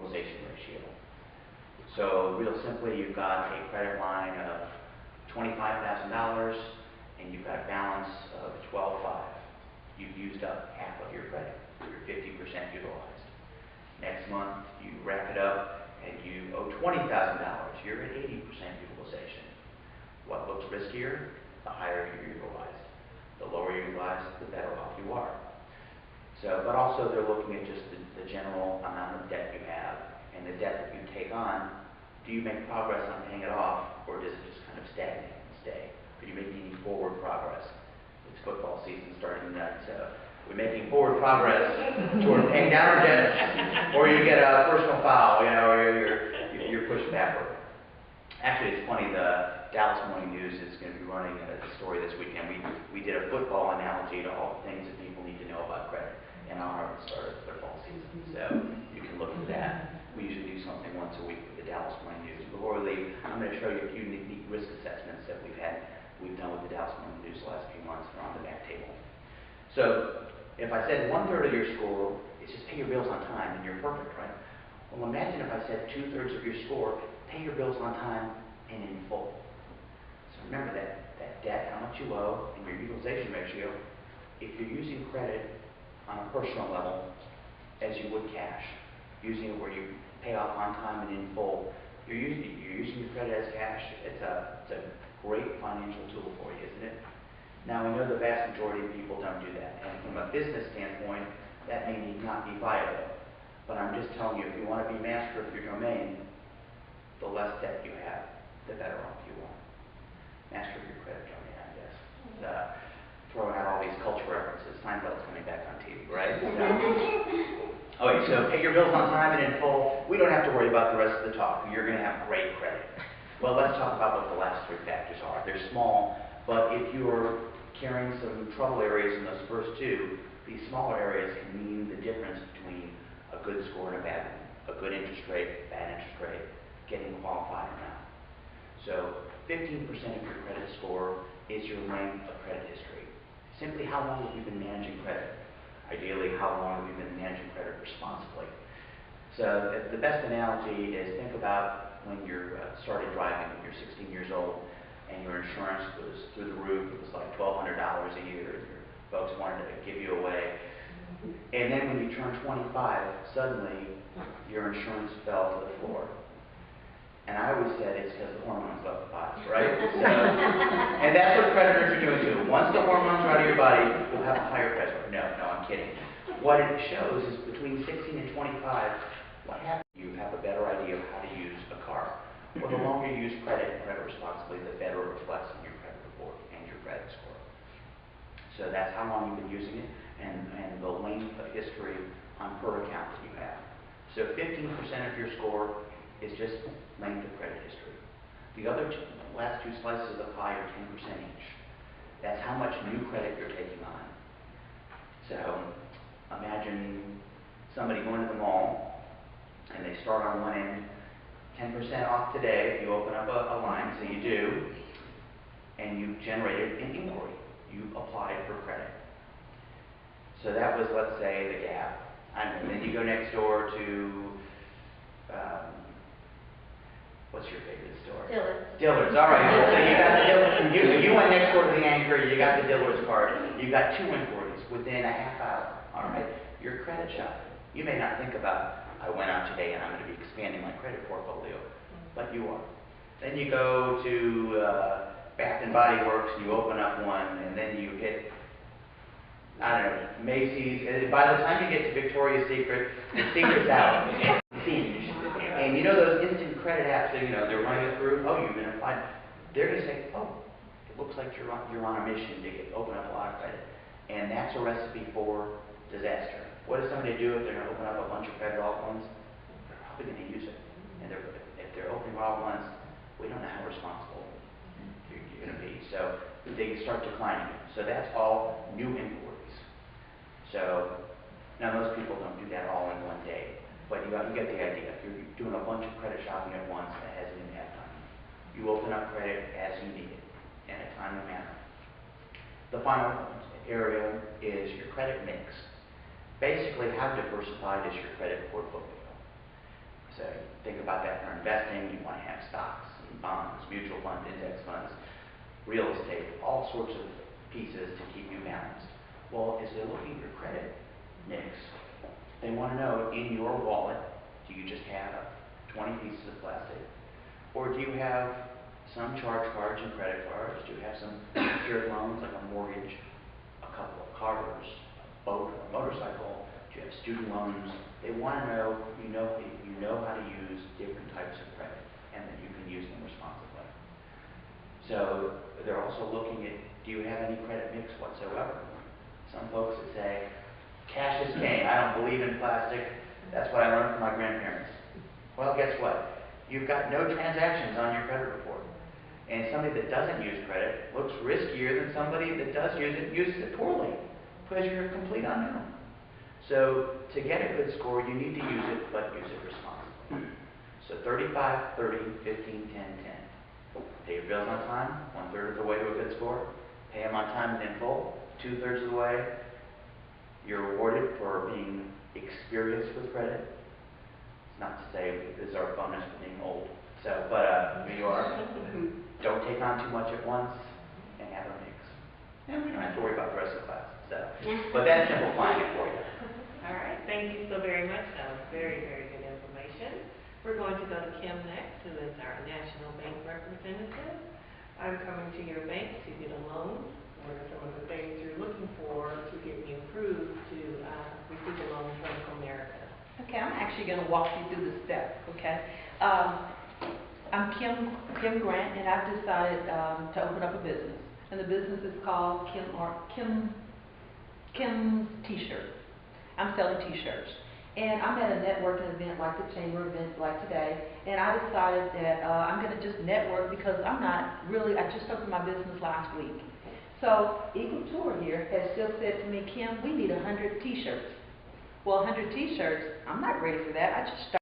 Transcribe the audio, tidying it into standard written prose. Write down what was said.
utilization ratio. So real simply, you've got a credit line of $25,000 and you've got a balance of $12,500. You've used up half of your credit. You're 50% utilized. Next month, you wrap it up and you owe $20,000. You're at 80% utilization. What looks riskier? The higher you're utilized. The lower you're utilized, the better off you are. So, but also they're looking at just the general amount of debt you have and the debt that you take on. Do you make progress on paying it off, or does it just kind of stagnate and stay? Are you making forward progress? It's football season starting next, so we're making forward progress toward paying down our debt, or you get a personal foul, you know, or you're pushed backward. Actually, it's funny, the Dallas Morning News is going to be running a story this weekend. We did a football analogy to all the things that people need to know about credit in honor of the start of the football season. So you can look at that. We usually do something once a week with the Dallas Morning News. Before we leave, I'm going to show you a few unique risk assessments that we've done with the Dallas Morning News the last few months. They're on the back table. So if I said 1/3 of your score is just pay your bills on time, and you're perfect, right? Well, imagine if I said 2/3 of your score, pay your bills on time and in full. So remember that debt, how much you owe, and your utilization ratio. If you're using credit on a personal level, as you would cash, using it where you pay off on time and in full, you're using your credit as cash. It's a great financial tool for you, isn't it? Now, we know the vast majority of people don't do that, and from a business standpoint, that may not be viable. But I'm just telling you, if you want to be master of your domain, the less debt you have, the better off you are. Master of your credit domain, I guess. Throwing out all these culture references. Seinfeld's coming back on TV, right? Okay, so pay your bills on time and in full. We don't have to worry about the rest of the talk. You're going to have great credit. Well, let's talk about what the last three factors are. They're small, but if you're carrying some trouble areas in those first two, these smaller areas can mean the difference between a good score and a bad one. A good interest rate, bad interest rate, getting qualified or not. So 15% of your credit score is your length of credit history. Simply how long have you been managing credit? Ideally, how long have you been managing credit responsibly? So the best analogy is think about when you started driving when you're 16 years old and your insurance was through the roof. It was like $1,200 a year. Your folks wanted to give you away. And then when you turned 25, suddenly your insurance fell to the floor. And I always said it's because the hormones left the body, right? So, and that's what creditors are doing too. Once the hormones are out of your body, you'll have a higher credit score. No, I'm kidding. What it shows is between 16 and 25, what happens? You have a better idea of how to use a car. Well, the longer you use credit and credit responsibly, the better it reflects on your credit report and your credit score. So that's how long you've been using it and the length of history on per account that you have. So 15% of your score is just length of credit history. The other last two slices of the pie are 10% each. That's how much new credit you're taking on. So imagine somebody going to the mall and they start on one end, 10% off today if you open up a line, so you do, and you generated an inquiry. You applied for credit. So that was, let's say, the Gap. And then you go next door to what's your favorite store? Dillard's. All right. So you got the Dillard's. You went next door to the Anchor. You got the Dillard's card. You got 2 inquiries within a half hour. All right. You're credit shopping. You may not think about, I went out today and I'm going to be expanding my credit portfolio, but you are. Then you go to Bath and Body Works. You open up one, and then you hit, I don't know, Macy's. And by the time you get to Victoria's Secret, the secret's out. And you know those instant credit apps that, they're running it through? Oh, you've been applied. They're going to say, oh, it looks like you're on a mission to open up a lot of credit. And that's a recipe for disaster. What does somebody do if they're going to open up a bunch of credit all at once? They're probably going to use it. And if they're opening all at once, we don't know how responsible you're going to be. So they start declining it. So that's all new inquiries. So now most people don't do that all in one day. But you get the idea. If you're doing a bunch of credit shopping at once, that has an impact on you. You open up credit as you need it in a timely manner. The final area is your credit mix. Basically, how diversified is your credit portfolio? think about that for investing. You want to have stocks and bonds, mutual funds, index funds, real estate, all sorts of pieces to keep you balanced. Well, as they're looking at your credit mix, they want to know, in your wallet, do you just have 20 pieces of plastic? Or do you have some charge cards and credit cards? Do you have some secured loans like a mortgage, a couple of cars, a boat, a motorcycle? Do you have student loans? They want to know you know how to use different types of credit and that you can use them responsibly. So they're also looking at, do you have any credit mix whatsoever? Some folks that say, cash is king, I don't believe in plastic. That's what I learned from my grandparents. Well, guess what? You've got no transactions on your credit report. And somebody that doesn't use credit looks riskier than somebody that does use it and uses it poorly, because you're a complete unknown. So to get a good score, you need to use it, but use it responsibly. So 35, 30, 15, 10, 10. Pay your bills on time, 1/3 of the way to a good score. Pay them on time and in full, 2/3 of the way. You're rewarded for being experienced with credit. It's not to say this is our bonus for being old. So, but you are. Don't take on too much at once and have a mix. And we don't have to worry about the rest of the class. So, but that's simplifying it for you. All right, thank you so very much. That was very, very good information. We're going to go to Kem next, who is our national bank representative. I'm coming to your bank to get a loan. What are some of the things you're looking for to get me approved to receive a loan from Comerica? Okay, I'm actually going to walk you through the steps, okay? I'm Kem Grant, and I've decided to open up a business. And the business is called Kem's T-Shirts. I'm selling T-shirts. And I'm at a networking event like the chamber event like today, and I decided that I'm going to just network because I just opened my business last week. So Eagle Tour here has just said to me, Kem, we need 100 T-shirts. Well, 100 T-shirts, I'm not ready for that. I just started.